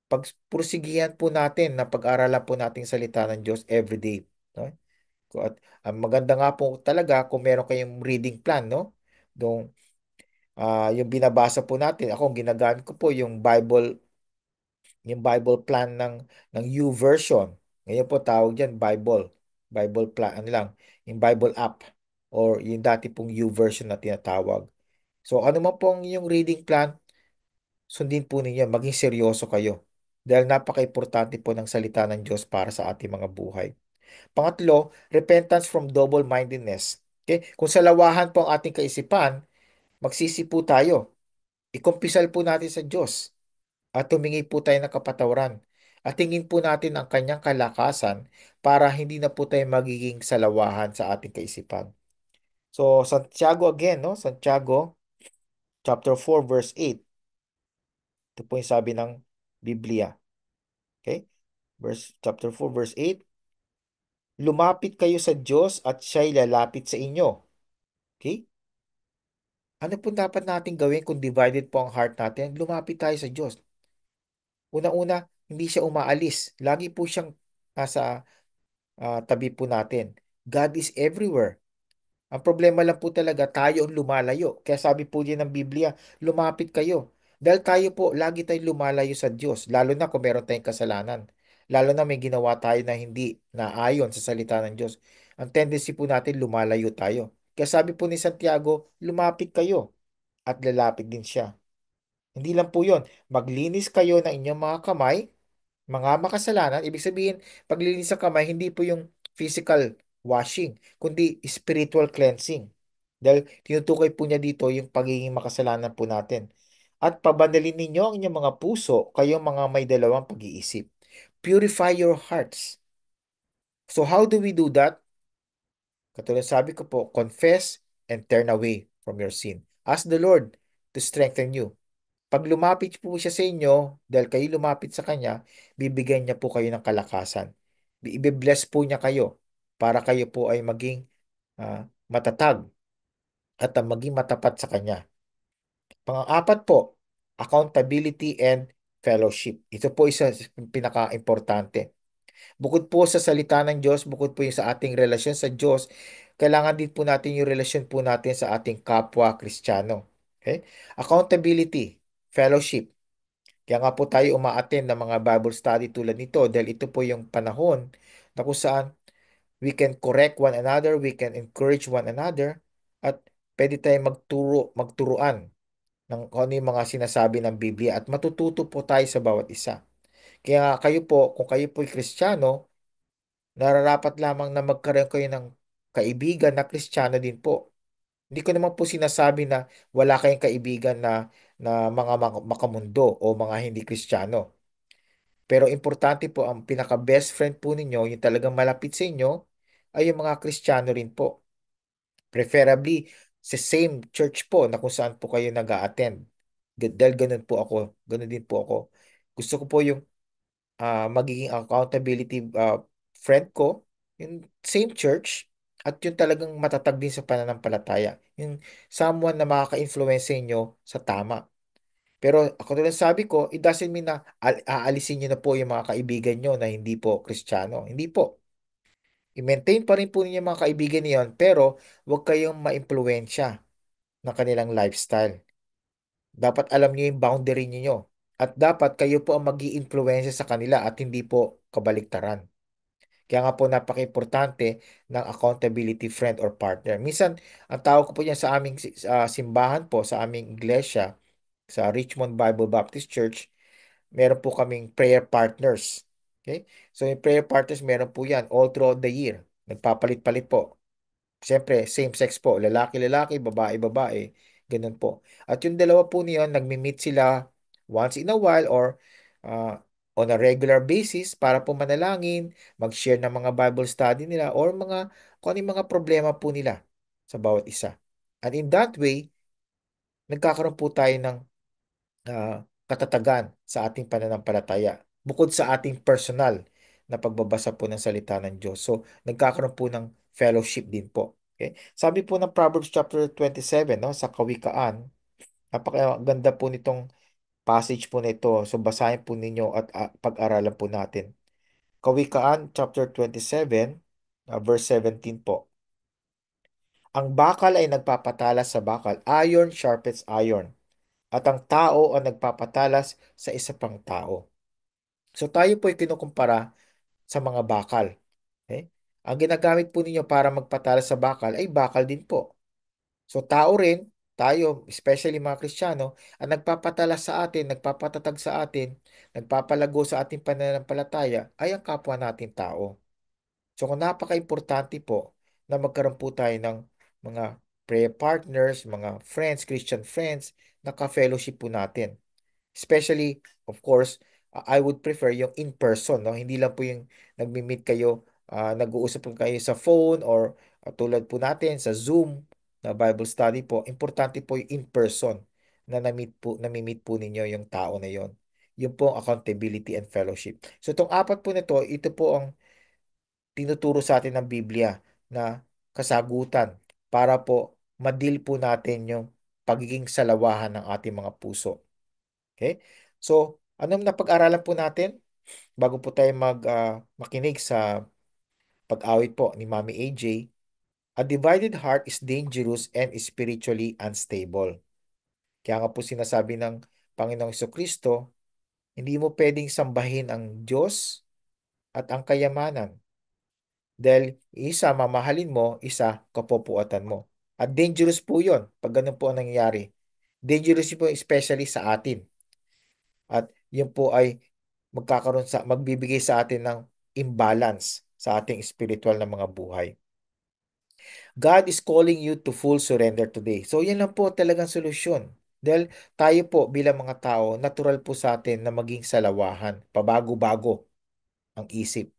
Pagpursigihan po natin na pag-aralan po natin salita ng Diyos every day. No? At ang maganda nga po talaga kung meron kayong reading plan, no? Yung binabasa po natin, ako ginagamit ko po yung Bible plan ng YouVersion. Ngayon po tawag diyan Bible plan, ano lang, yung Bible app or yung dati pong YouVersion na tinatawag. So ano man po ang inyong reading plan, sundin po ninyo, maging seryoso kayo. Dahil napaka-importante po ng salita ng Diyos para sa ating mga buhay. Pangatlo, repentance from double-mindedness. Okay? Kung salawahan po ang ating kaisipan, magsisi po tayo. Ikumpisal po natin sa Diyos at tumingi po tayo ng kapatawaran. At tingin po natin ang kanyang kalakasan para hindi na po tayo magiging salawahan sa ating kaisipan. So, Santiago again, no? Santiago chapter 4 verse 8. Ito po yung sabi ng Biblia. Okay? Chapter 4 verse 8. Lumapit kayo sa Diyos at siya'y lalapit sa inyo. Okay? Ano po dapat natin gawin kung divided po ang heart natin? Lumapit tayo sa Diyos. Una-una, hindi siya umaalis. Lagi po siyang nasa tabi po natin. God is everywhere. Ang problema lang po talaga, tayo ang lumalayo. Kaya sabi po din ng Biblia, lumapit kayo. Dahil tayo po, lagi tayong lumalayo sa Diyos. Lalo na kung meron tayong kasalanan. Lalo na may ginawa tayo na hindi naayon sa salita ng Diyos. Ang tendency po natin, lumalayo tayo. Kaya sabi po ni Santiago, lumapit kayo at lalapit din siya. Hindi lang po yon. Maglinis kayo ng inyong mga kamay, mga makasalanan. Ibig sabihin, paglinis sa kamay, hindi po yung physical. washing, kundi spiritual cleansing. Dahil tinutukoy po niya dito yung pagiging makasalanan po natin. At pabanalin ninyo ang inyong mga puso, kayong mga may dalawang pag-iisip. Purify your hearts. So how do we do that? Katulad sabi ko po, confess and turn away from your sin. Ask the Lord to strengthen you. Pag lumapit po siya sa inyo, dahil kayo lumapit sa Kanya, bibigyan niya po kayo ng kalakasan. Ibe-bless po niya kayo para kayo po ay maging matatag at maging matapat sa Kanya. Pang-apat po, accountability and fellowship. Ito po isa sa pinaka-importante. Bukod po sa salita ng Diyos, bukod po yung sa ating relasyon sa Diyos, kailangan din po natin yung relasyon po natin sa ating kapwa Kristiyano. Okay? Accountability, fellowship. Kaya nga po tayo umaattend ng mga Bible study tulad nito dahil ito po yung panahon na kung saan we can correct one another, we can encourage one another, at pwede tayong magturuan ng kung ano yung mga sinasabi ng Biblia at matututo po tayo sa bawat isa. Kaya kayo po, kung kayo po ay Kristiyano, nararapat lamang na magkaroon kayo ng kaibigan na Kristiyano din po. Hindi ko naman po sinasabi na wala kayong kaibigan na mga makamundo o mga hindi Kristiyano. Pero importante po, ang pinaka-best friend po ninyo, yung talagang malapit sa inyo, ay yung mga Kristiyano rin po. Preferably sa same church po na kung saan po kayo nag-a-attend. Dahil ganun po ako. Ganun din po ako. Gusto ko po yung magiging accountability friend ko, yung same church, at yung talagang matatag din sa pananampalataya. Yung someone na makaka-influence sa inyo sa tama. Pero ako tulad sabi ko, it doesn't mean na aalisin nyo na po yung mga kaibigan nyo na hindi po Kristiyano. Hindi po. I-maintain pa rin po ninyo yung mga kaibigan niyon, pero huwag kayong ma-impluensya ng kanilang lifestyle. Dapat alam niyo yung boundary niyo. At dapat kayo po ang mag-i-influensya sa kanila at hindi po kabaliktaran. Kaya nga po napaka-importante ng accountability friend or partner. Minsan, ang tawag ko po yan sa aming simbahan po, sa aming iglesia, sa Richmond Bible Baptist Church, meron po kaming prayer partners. Okay? So, yung prayer partners, meron po yan all throughout the year. Nagpapalit-palit po. Siyempre, same-sex po. Lalaki-lalaki, babae-babae. Ganun po. At yung dalawa po niyon, nagmi-meet sila once in a while or uh, on a regular basis para po manalangin, mag-share ng mga Bible study nila or kung ano yung mga problema po nila sa bawat isa. And in that way, nagkakaroon po tayo ng katatagan sa ating pananampalataya. Bukod sa ating personal na pagbabasa po ng salita ng Diyos. So, nagkakaroon po ng fellowship din po. Okay? Sabi po ng Proverbs chapter 27, no, sa Kawikaan, napakaganda po nitong passage po nito. So, basahin po ninyo at pag-aralan po natin. Kawikaan chapter 27, verse 17 po. Ang bakal ay nagpapatalas sa bakal. Iron sharpens iron. At ang tao ang nagpapatalas sa isa pang tao. So tayo po ay kinukumpara sa mga bakal. Okay? Ang ginagamit po ninyo para magpatalas sa bakal ay bakal din po. So tao rin, tayo, especially mga Kristiyano, ang nagpapatalas sa atin, nagpapatatag sa atin, nagpapalago sa ating pananampalataya ay ang kapwa natin tao. So kung napaka-importante po na magkaroon po tayo ng mga prayer partners, mga friends, Christian friends, na ka-fellowship po natin. Especially, of course, I would prefer yung in-person, no? Hindi lang po yung nagmi-meet kayo, nag-uusap po kayo sa phone or tulad po natin sa Zoom na Bible study po. Importante po yung in-person na nami-meet po ninyo yung tao na yon. Yun po ang accountability and fellowship. So itong apat po nito, ito po ang tinuturo sa atin ng Biblia na kasagutan para po madil po natin yung pagiging salawahan ng ating mga puso. Okay? So, anong napag-aralan po natin bago po tayo makinig sa pag-awit po ni Mami AJ? A divided heart is dangerous and spiritually unstable. Kaya nga po sinasabi ng Panginoong Kristo, hindi mo pwedeng sambahin ang Diyos at ang kayamanan. Dahil isa, mamahalin mo, isa, kapopuatan mo. At dangerous po yun pag ganun po ang nangyayari. Dangerous po especially sa atin. At yun po ay magbibigay sa atin ng imbalance sa ating spiritual na mga buhay. God is calling you to full surrender today. So yan lang po talagang solusyon. Dahil tayo po bilang mga tao, natural po sa atin na maging salawahan, pabago-bago ang isip.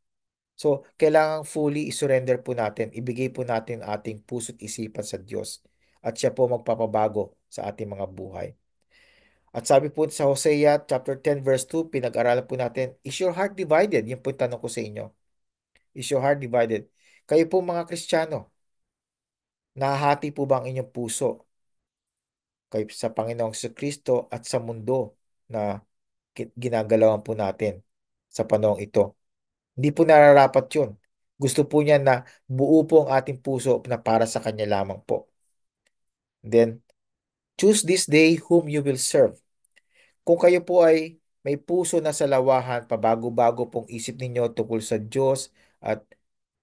So, kailangan fully surrender po natin, ibigay po natin ating puso't isipan sa Diyos at siya po magpapabago sa ating mga buhay. At sabi po sa Hosea chapter 10 verse 2, pinag-aralan po natin, is your heart divided? Yun po yung tanong ko sa inyo. Is your heart divided? Kayo po mga Kristiyano, nahahati po ba ang inyong puso kay sa Panginoong Kristo at sa mundo na ginagalawan po natin sa panahong ito? Hindi po nararapat yun. Gusto po niya na buo po ang ating puso na para sa Kanya lamang po. Then, choose this day whom you will serve. Kung kayo po ay may puso na sa lawahan, pabago-bago pong isip ninyo tungkol sa Diyos at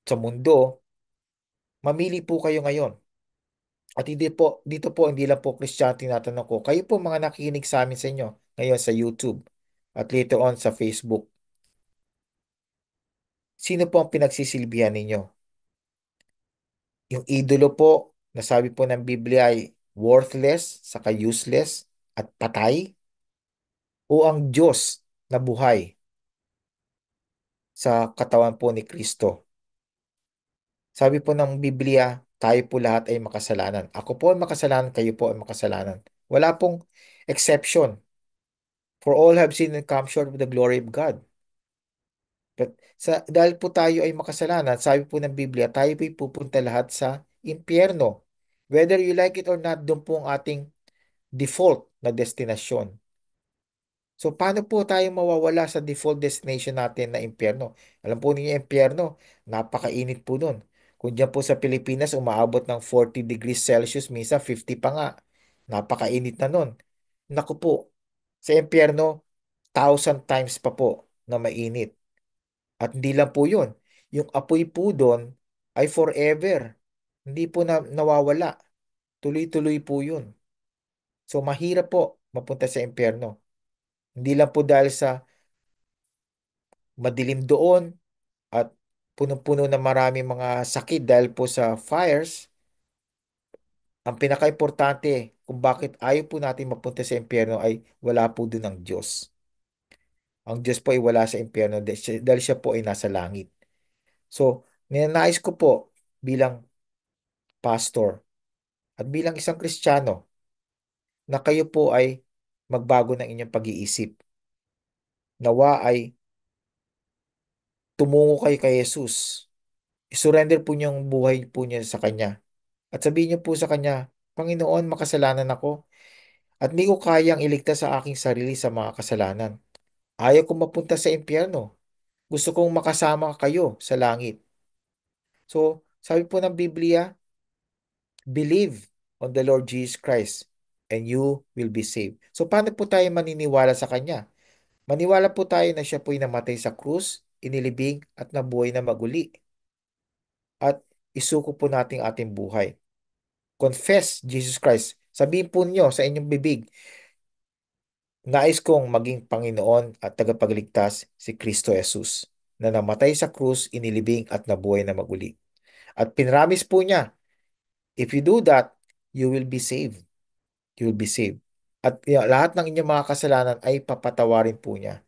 sa mundo, mamili po kayo ngayon. At dito po, hindi lang po Kristiyano tinatanong ko. Kayo po mga nakikinig sa amin sa inyo ngayon sa YouTube at later on sa Facebook. Sino po ang pinagsisilbihan ninyo? Yung idolo po, nasabi po ng Biblia ay worthless, saka useless, at patay? O ang Diyos na buhay sa katawan po ni Kristo? Sabi po ng Biblia, tayo po lahat ay makasalanan. Ako po ay makasalanan, kayo po ay makasalanan. Wala pong exception. For all have sinned and come short of the glory of God. But dahil po tayo ay makasalanan, sabi po ng Biblia, tayo po'y pupunta lahat sa impyerno. Whether you like it or not, doon po ang ating default na destinasyon. So, paano po tayo mawawala sa default destination natin na impyerno? Alam po niyo, impyerno, napakainit po doon. Kung dyan po sa Pilipinas, umaabot ng 40 degrees Celsius, minsan 50 pa nga. Napakainit na nun. Naku po, sa impyerno, 1,000 times pa po na mainit. At hindi lang po yun. Yung apoy po doon ay forever. Hindi po nawawala. Tuloy-tuloy po yun. So, mahirap po mapunta sa impyerno. Hindi lang po dahil sa madilim doon at punong-puno na maraming mga sakit dahil po sa fires. Ang pinaka-importante kung bakit ayaw po natin mapunta sa impyerno ay wala po doon ang Diyos. Ang Diyos po ay wala sa impyerno dahil siya po ay nasa langit. So, ninanais ko po bilang pastor at bilang isang Kristiyano na kayo po ay magbago ng inyong pag-iisip. Nawa ay tumungo kayo kay Jesus. I-surrender po niyo ang buhay po niya sa Kanya. At sabihin niyo po sa Kanya, Panginoon, makasalanan ako at hindi ko kayang iligtas sa aking sarili sa mga kasalanan. Ayaw kong mapunta sa impyerno. Gusto kong makasama kayo sa langit. So, sabi po ng Biblia, believe on the Lord Jesus Christ and you will be saved. So, paano po tayo maniniwala sa Kanya? Maniwala po tayo na siya po'y namatay sa krus, inilibing at nabuhay na maguli. At isuko po natin ating buhay. Confess Jesus Christ. Sabihin po niyo sa inyong bibig, nais kong maging Panginoon at tagapagligtas si Kristo Jesus na namatay sa krus, inilibing at nabuhay na maguli. At pinramis po niya, if you do that, you will be saved. You will be saved. At lahat ng inyong mga kasalanan ay papatawarin po niya.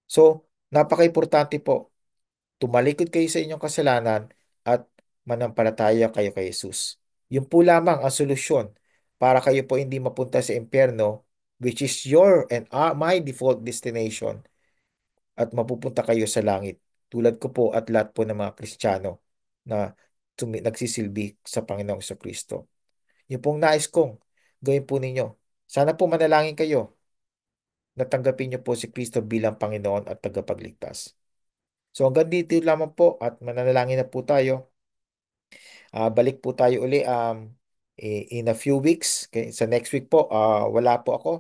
So, napaka-importante po, tumalikod kayo sa inyong kasalanan at manampalataya kayo kay Jesus. Yun po lamang ang solusyon para kayo po hindi mapunta sa impyerno, which is your and my default destination, at mapupunta kayo sa langit. Tulad ko po at lahat po ng mga Kristiyano na nagsisilbi sa Panginoong Kristo. Yung pong nais kong gawin po ninyo. Sana po manalangin kayo na tanggapin niyo po si Kristo bilang Panginoon at tagapagligtas. So hanggang dito lamang po at mananalangin na po tayo. Balik po tayo uli in a few weeks. Okay? Sa next week po, wala po ako.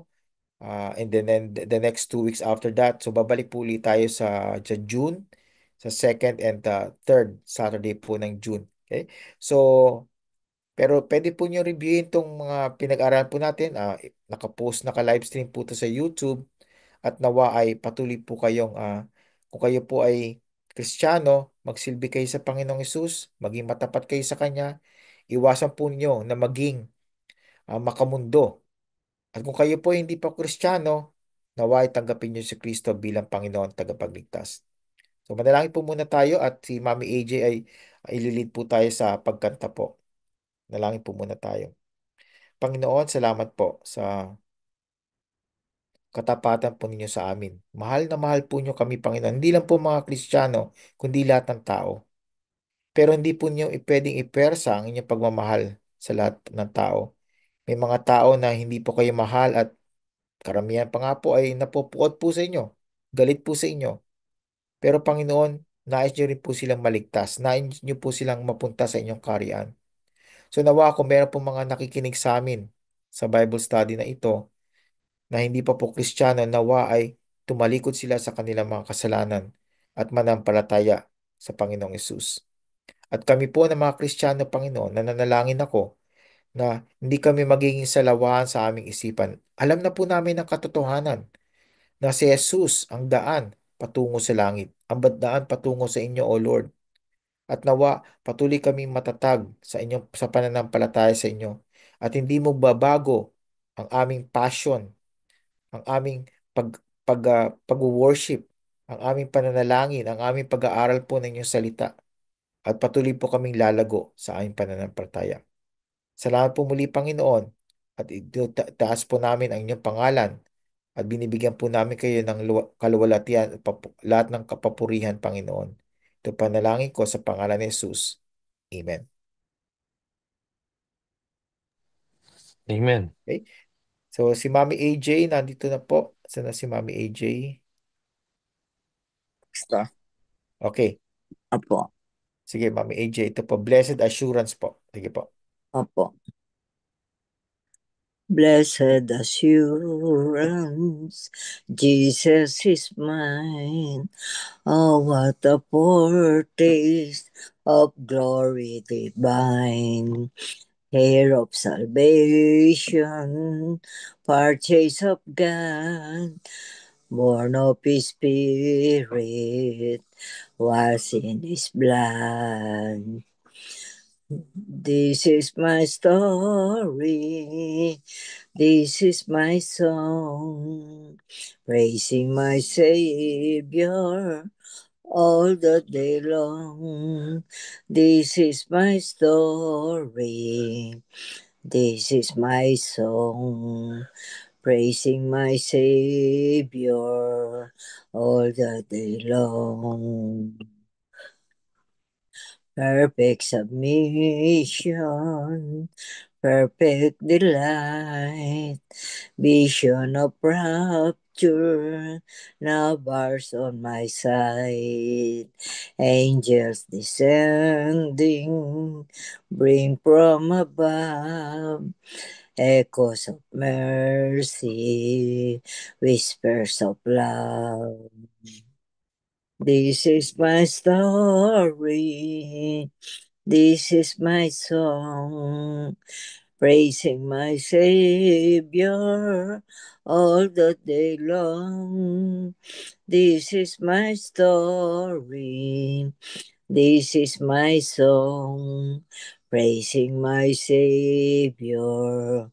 And then the next 2 weeks after that. So babalik po ulit tayo sa June, sa second and third Saturday po ng June. Okay? So, pero pwede po nyo reviewin itong mga pinag-aralan po natin. Nakapost, naka-livestream po ito sa YouTube. At nawa ay patuloy po kayong, kung kayo po ay Kristiyano, magsilbi kayo sa Panginoong Hesus, maging matapat kayo sa Kanya, Iwasan po ninyo na maging makamundo. At kung kayo po hindi pa Kristiyano, naway tanggapin niyo si Kristo bilang Panginoon at tagapagligtas. So manalangin po muna tayo at si Mami AJ ay ililid po tayo sa pagkanta po. Nalangin po muna tayo. Panginoon, salamat po sa katapatan po ninyo sa amin. Mahal na mahal po niyo kami, Panginoon. Hindi lang po mga Kristiyano, kundi lahat ng tao. Pero hindi po niyo pwedeng ipersa ang inyong pagmamahal sa lahat ng tao. May mga tao na hindi po kayo mahal at karamihan pa nga po ay napupukot po sa inyo. Galit po sa inyo. Pero Panginoon, nais niyo rin po silang maligtas. Nais niyo po silang mapunta sa inyong kaharian. So nawa kung meron po mga nakikinig sa amin sa Bible study na ito na hindi pa po Kristiyano, nawa ay tumalikod sila sa kanilang mga kasalanan at manampalataya sa Panginoong Yesus. At kami po na mga Kristiyano, Panginoon, nananalangin ako na hindi kami magiging salawahan sa aming isipan. Alam na po namin ang katotohanan na si Jesus ang daan patungo sa langit, ang daan patungo sa inyo, O Lord. At nawa patuloy kaming matatag sa inyong sa pananampalataya sa inyo at hindi mo babago ang aming passion, ang aming pag-worship, ang aming pananalangin, ang aming pag-aaral po ng inyong salita at patuloy po kaming lalago sa aming pananampalataya. Salamat po muli, Panginoon, at taas po namin ang inyong pangalan at binibigyan po namin kayo ng kaluwalhatian at lahat ng kapapurihan, Panginoon. Ito panalangin ko sa pangalan ni Jesus. Amen. Amen. Okay? So, si Mami AJ, nandito na po. Saan na si Mami AJ? Basta. Okay. Apo. Sige, Mami AJ. Ito po, Blessed Assurance po. Sige po. Apo. Blessed assurance, Jesus is mine. Oh, what a foretaste of glory divine. Heir of salvation, purchase of God, born of His Spirit, was in His blood. This is my story. This is my song. Praising my Savior all the day long. This is my story. This is my song. Praising my Savior all the day long. Perfect submission, perfect delight, vision of rapture, now bars on my side. Angels descending, bring from above, echoes of mercy, whispers of love. This is my story. This is my song. Praising my Savior all the day long. This is my story. This is my song. Praising my Savior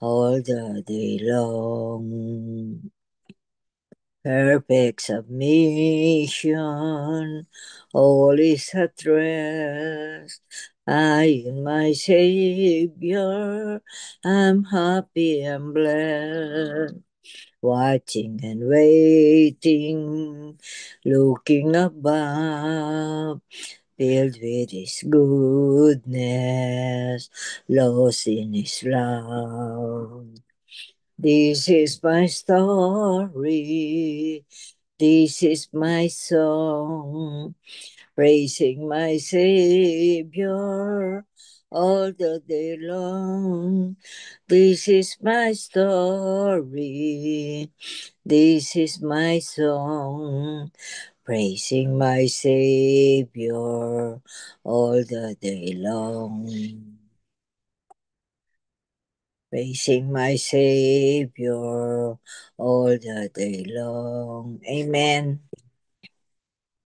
all the day long. Perfect submission, all is at rest. I and my Savior, I'm happy and blessed. Watching and waiting, looking above, filled with His goodness, lost in His love. This is my story. This is my song, praising my Savior all the day long. This is my story. This is my song, praising my Savior all the day long. Praising my Savior all the day long. Amen.